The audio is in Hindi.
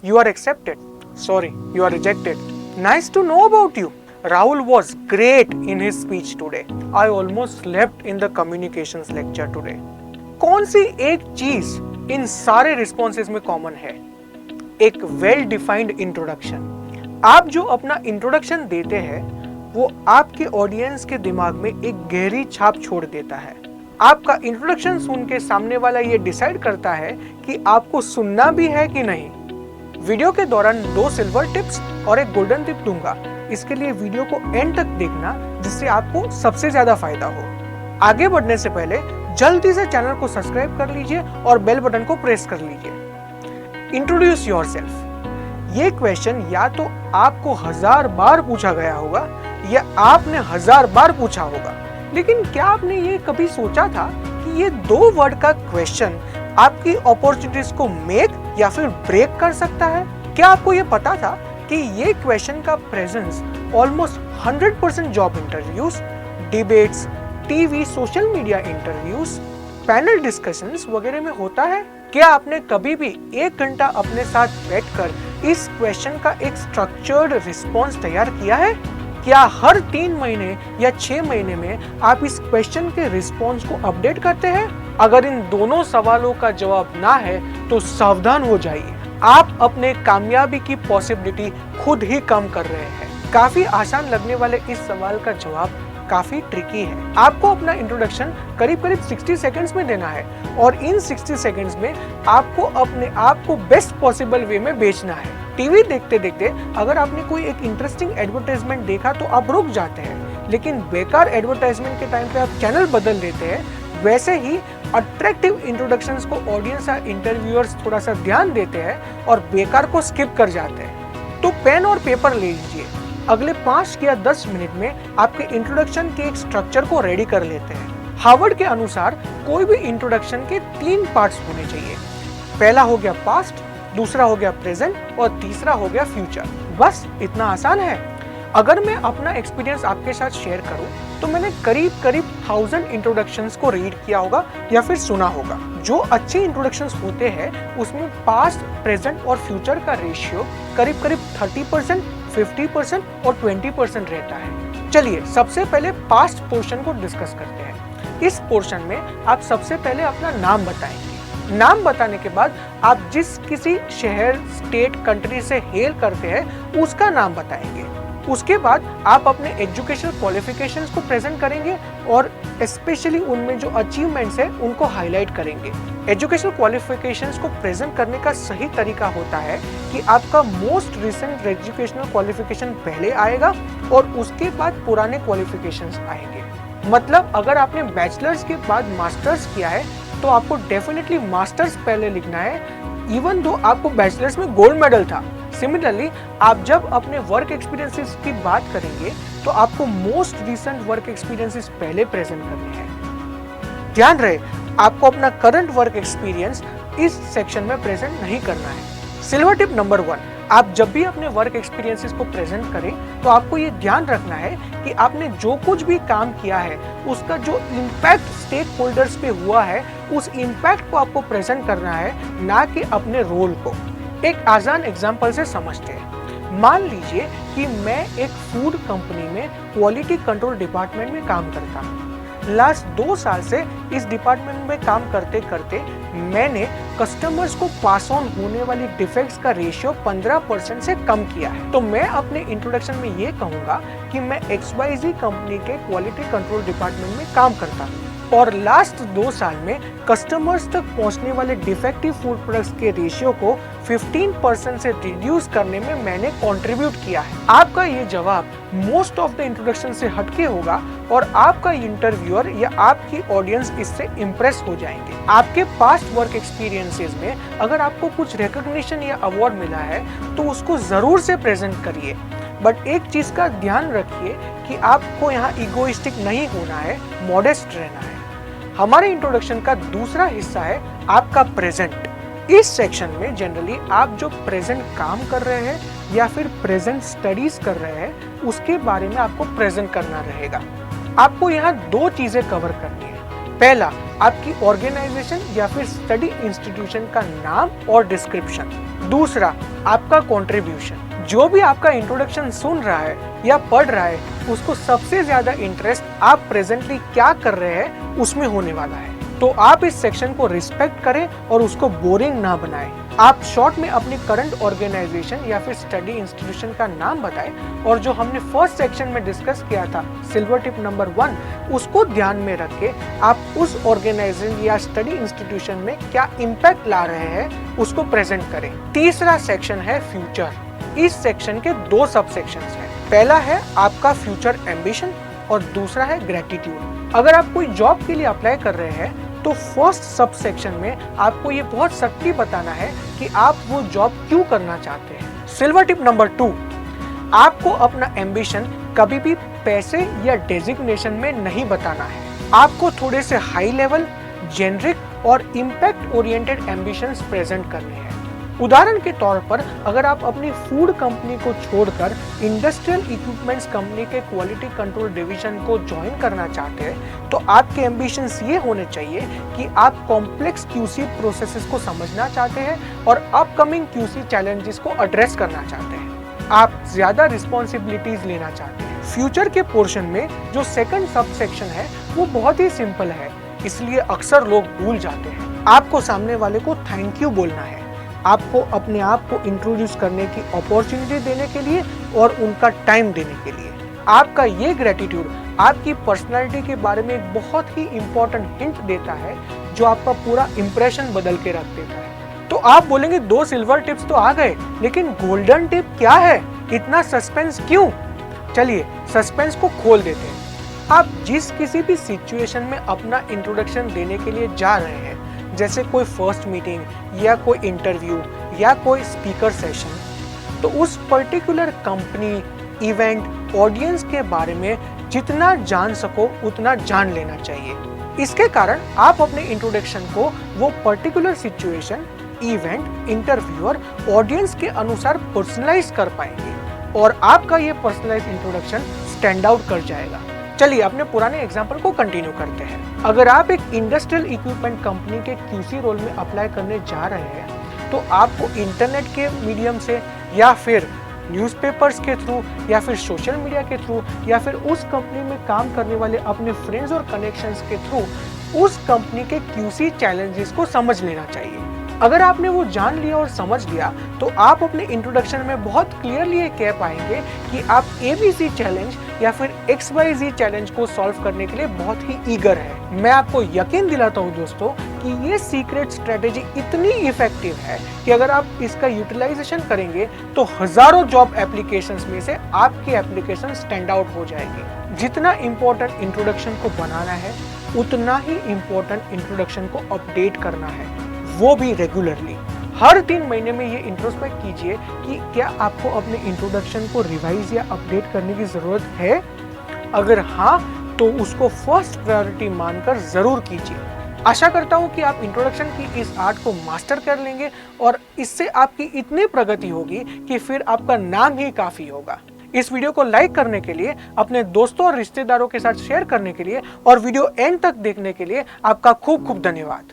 You are accepted. Sorry, you are rejected. Nice to know about you. Rahul was great in his speech today. I almost slept in the communications lecture today. कौन सी एक चीज इन सारे रिस्पॉन्सेज में कॉमन है? एक वेल डिफाइंड इंट्रोडक्शन। आप जो अपना इंट्रोडक्शन देते हैं वो आपके ऑडियंस के दिमाग में एक गहरी छाप छोड़ देता है। आपका इंट्रोडक्शन सुन के सामने वाला ये डिसाइड करता है कि आपको सुनना भी है कि नहीं। वीडियो के दौरान 2 सिल्वर टिप्स और एक गोल्डन टिप दूंगा। इसके लिए वीडियो को एंड तक देखना जिससे आपको सबसे ज्यादा फायदा हो। आगे बढ़ने से पहले जल्दी से चैनल को सब्सक्राइब कर लीजिए और बेल बटन को प्रेस कर लीजिए। Introduce yourself. ये क्वेश्चन या तो आपको 1000 बार पूछा गया होगा या आपने 1000 बार पूछा होगा, लेकिन क्या आपने ये कभी सोचा था कि ये 2 वर्ड का क्वेश्चन आपकी अपॉर्चुनिटीज को मेक या फिर ब्रेक कर सकता है? क्या आपको ये पता था कि ये क्वेश्चन का presence almost 100% job interviews, debates, TV, social media interviews, panel discussions वगैरह में होता है? क्या आपने कभी भी 1 घंटा अपने साथ बैठकर इस क्वेश्चन का एक स्ट्रक्चर्ड रिस्पॉन्स तैयार किया है? क्या हर 3 महीने या 6 महीने में आप इस क्वेश्चन के रिस्पॉन्स को अपडेट करते हैं? अगर इन दोनों सवालों का जवाब ना है तो सावधान हो जाइए, आप अपने कामयाबी की पॉसिबिलिटी खुद ही कम कर रहे हैं। काफी आसान लगने वाले इस सवाल का जवाब काफी ट्रिकी है। आपको अपना इंट्रोडक्शन करीब 60 सेकंड्स में देना है और इन 60 सेकंड्स में आपको अपने आप को बेस्ट पॉसिबल वे में बेचना है। टीवी देखते देखते अगर आपने कोई एक इंटरेस्टिंग एडवर्टाइजमेंट देखा तो आप रुक जाते हैं, लेकिन बेकार एडवर्टाइजमेंट के टाइम पे आप चैनल बदल देते हैं। वैसे ही अट्रैक्टिव इंट्रोडक्शंस को ऑडियंस या इंटरव्यूअर्स थोड़ा सा ध्यान देते हैं और बेकार को स्किप कर जाते हैं। तो पेन और पेपर ले लीजिए। अगले 5 या 10 मिनट में आपके इंट्रोडक्शन के एक स्ट्रक्चर को रेडी कर लेते हैं। हार्वर्ड के अनुसार कोई भी इंट्रोडक्शन के 3 पार्ट्स होने चाहिए। पहला हो गया पास्ट, दूसरा हो गया प्रेजेंट और तीसरा हो गया फ्यूचर। बस इतना आसान है। अगर मैं अपना एक्सपीरियंस आपके साथ शेयर करूं तो मैंने करीब 1000 इंट्रोडक्शंस को रीड किया होगा या फिर सुना होगा। जो अच्छे इंट्रोडक्शंस होते हैं उसमें पास्ट, प्रेजेंट और फ्यूचर का रेशियो करीब 30%, 50% और 20% रहता है। चलिए सबसे पहले पास्ट पोर्शन को डिस्कस करते हैं। इस पोर्शन में आप सबसे पहले अपना नाम बताएंगे। नाम बताने के बाद आप जिस किसी शहर, स्टेट, कंट्री से हेल करते हैं उसका नाम बताएंगे। उसके बाद आप अपने एजुकेशनल क्वालिफिकेशंस को प्रेजेंट करेंगे और स्पेशली उनमें जो अचीवमेंट्स है उनको हाईलाइट करेंगे। एजुकेशनल क्वालिफिकेशंस को प्रेजेंट करने का सही तरीका होता है कि आपका मोस्ट रिसेंट एजुकेशनल क्वालिफिकेशन पहले आएगा और उसके बाद पुराने क्वालिफिकेशंस आएंगे। मतलब अगर आपने बैचलर्स के बाद मास्टर्स किया है तो आपको डेफिनेटली मास्टर्स पहले लिखना है, इवन दो आपको बैचलर्स में गोल्ड मेडल था। सिमिलरली आप जब अपने वर्क एक्सपीरियंसेस की बात करेंगे तो आपको मोस्ट रिसेंट वर्क एक्सपीरियंसेस पहले प्रेजेंट करने हैं। ध्यान रहे आपको अपना करंट वर्क एक्सपीरियंस इस सेक्शन में प्रेजेंट नहीं करना है। सिल्वर टिप नंबर 1, आप जब भी अपने वर्क एक्सपीरियंसेस को प्रेजेंट करें तो आपको ये ध्यान रखना है कि आपने जो कुछ भी काम किया है उसका जो इम्पैक्ट स्टेक होल्डर्स पे हुआ है उस इम्पैक्ट को आपको प्रेजेंट करना है, ना कि अपने रोल को। एक आसान एग्जांपल से समझते हैं। मान लीजिए कि मैं एक फूड कंपनी में क्वालिटी कंट्रोल डिपार्टमेंट में काम करता हूँ। लास्ट 2 साल से इस डिपार्टमेंट में काम करते करते मैंने कस्टमर्स को पास ऑन होने वाली डिफेक्ट्स का रेशियो 15% से कम किया है। तो मैं अपने इंट्रोडक्शन में ये कहूँगा कि मैं XYZ कंपनी के क्वालिटी कंट्रोल डिपार्टमेंट में काम करता हूँ और लास्ट 2 साल में कस्टमर्स तक पहुंचने वाले डिफेक्टिव फूड प्रोडक्ट्स के रेशियो को 15% से रिड्यूस करने में मैंने कंट्रीब्यूट किया है। आपका ये जवाब मोस्ट ऑफ द इंट्रोडक्शन से हटके होगा और आपका इंटरव्यूअर या आपकी ऑडियंस इससे इम्प्रेस हो जाएंगे। आपके पास्ट वर्क एक्सपीरियंसेस में अगर आपको कुछ रिकॉग्निशन या अवार्ड मिला है तो उसको जरूर से प्रेजेंट करिए, बट एक चीज का ध्यान रखिए कि आपको यहाँ इगोइस्टिक नहीं होना है, मॉडेस्ट रहना है। हमारे इंट्रोडक्शन का दूसरा हिस्सा है आपका प्रेजेंट। इस सेक्शन में जनरली आप जो प्रेजेंट काम कर रहे हैं या फिर प्रेजेंट स्टडीज कर रहे हैं उसके बारे में आपको प्रेजेंट करना रहेगा। आपको यहाँ 2 चीजें कवर करनी है। पहला, आपकी ऑर्गेनाइजेशन या फिर स्टडी इंस्टीट्यूशन का नाम और डिस्क्रिप्शन। दूसरा, आपका कंट्रीब्यूशन। जो भी आपका इंट्रोडक्शन सुन रहा है या पढ़ रहा है, उसको सबसे ज्यादा इंटरेस्ट आप प्रेजेंटली क्या कर रहे हैं उसमें होने वाला है। तो आप इस सेक्शन को रिस्पेक्ट करें और उसको बोरिंग ना बनाएं। आप शॉर्ट में अपनी करंट ऑर्गेनाइजेशन या फिर स्टडी इंस्टीट्यूशन का नाम बताएं और जो हमने फर्स्ट सेक्शन में डिस्कस किया था, सिल्वर टिप नंबर 1, उसको ध्यान में रख के आप उस ऑर्गेनाइजेशन या स्टडी इंस्टीट्यूशन में क्या इम्पैक्ट ला रहे हैं उसको प्रेजेंट करें। तीसरा सेक्शन है फ्यूचर। इस सेक्शन के 2 सब सेक्शंस हैं। पहला है आपका फ्यूचर एम्बिशन और दूसरा है ग्रेटिट्यूड। अगर आप कोई जॉब के लिए अप्लाई कर रहे हैं तो फर्स्ट सब सेक्शन में आपको ये बहुत सटीक बताना है कि आप वो जॉब क्यों करना चाहते हैं। सिल्वर टिप नंबर 2, आपको अपना एम्बिशन कभी भी पैसे या डेजिग्नेशन में नहीं बताना है। आपको थोड़े से हाई लेवल, जेनरिक और इम्पैक्ट ओरिएंटेड एम्बिशंस प्रेजेंट करने हैं। उदाहरण के तौर पर अगर आप अपनी फूड कंपनी को छोड़कर इंडस्ट्रियल इक्विपमेंट्स कंपनी के क्वालिटी कंट्रोल डिवीजन को ज्वाइन करना चाहते हैं तो आपके एम्बिशंस ये होने चाहिए कि आप कॉम्प्लेक्स क्यूसी प्रोसेसेस को समझना चाहते हैं और अपकमिंग क्यूसी चैलेंजेस को एड्रेस करना चाहते हैं। आप ज्यादा रिस्पॉन्सिबिलिटीज लेना चाहते हैं। फ्यूचर के पोर्शन में जो सेकंड सब सेक्शन है वो बहुत ही सिंपल है, इसलिए अक्सर लोग भूल जाते हैं। आपको सामने वाले को थैंक यू बोलना है। आपको अपने आप को इंट्रोड्यूस करने की अपॉर्चुनिटी देने के लिए और उनका टाइम देने के लिए। आपका ये ग्रेटिट्यूड आपकी पर्सनालिटी के बारे में एक बहुत ही इंपॉर्टेंट हिंट देता है जो आपका पूरा इंप्रेशन बदल के रख देता है। तो आप बोलेंगे 2 सिल्वर टिप्स तो आ गए, लेकिन गोल्डन टिप क्या है? इतना सस्पेंस क्यों? चलिए सस्पेंस को खोल देते हैं। आप जिस किसी भी सिचुएशन में अपना इंट्रोडक्शन देने के लिए जा रहे हैं, जैसे कोई फर्स्ट मीटिंग या कोई इंटरव्यू या कोई स्पीकर सेशन, तो उस पर्टिकुलर कंपनी, इवेंट, ऑडियंस के बारे में जितना जान सको उतना जान लेना चाहिए। इसके कारण आप अपने इंट्रोडक्शन को वो particular situation, event, interviewer, audience के अनुसार पर्सनलाइज कर पाएंगे और आपका ये पर्सनलाइज इंट्रोडक्शन स्टैंड आउट कर जाएगा। चलिए अपने पुराने एग्जाम्पल को कंटिन्यू करते हैं। अगर आप एक इंडस्ट्रियल इक्विपमेंट कंपनी के क्यूसी रोल में अप्लाई करने जा रहे हैं तो आपको इंटरनेट के मीडियम से या फिर न्यूज़पेपर्स के थ्रू या फिर सोशल मीडिया के थ्रू या फिर उस कंपनी में काम करने वाले अपने फ्रेंड्स और कनेक्शंस के थ्रू उस कंपनी के क्यूसी चैलेंजेस को समझ लेना चाहिए। अगर आपने वो जान लिया और समझ लिया तो आप अपने इंट्रोडक्शन में बहुत क्लियरली ये कह पाएंगे कि आप ABC चैलेंज या फिर XYZ चैलेंज को सॉल्व करने के लिए बहुत ही ईगर है। मैं आपको यकीन दिलाता हूँ दोस्तों कि ये सीक्रेट स्ट्रेटेजी इतनी इफेक्टिव है कि अगर आप इसका यूटिलाइजेशन करेंगे तो हजारों जॉब एप्लीकेशंस में से आपकी एप्लीकेशन स्टैंड आउट हो जाएगी। जितना इम्पोर्टेंट इंट्रोडक्शन को बनाना है उतना ही इम्पोर्टेंट इंट्रोडक्शन को अपडेट करना है, वो भी रेगुलरली। हर 3 महीने में ये इंट्रोस्पेक्ट कीजिए कि क्या आपको अपने इंट्रोडक्शन को रिवाइज या अपडेट करने की जरूरत है। अगर हाँ तो उसको फर्स्ट प्रायोरिटी मानकर जरूर कीजिए। आशा करता हूँ कि आप इंट्रोडक्शन की इस आर्ट को मास्टर कर लेंगे और इससे आपकी इतनी प्रगति होगी कि फिर आपका नाम ही काफी होगा। इस वीडियो को लाइक करने के लिए, अपने दोस्तों और रिश्तेदारों के साथ शेयर करने के लिए और वीडियो एंड तक देखने के लिए आपका खूब खूब धन्यवाद।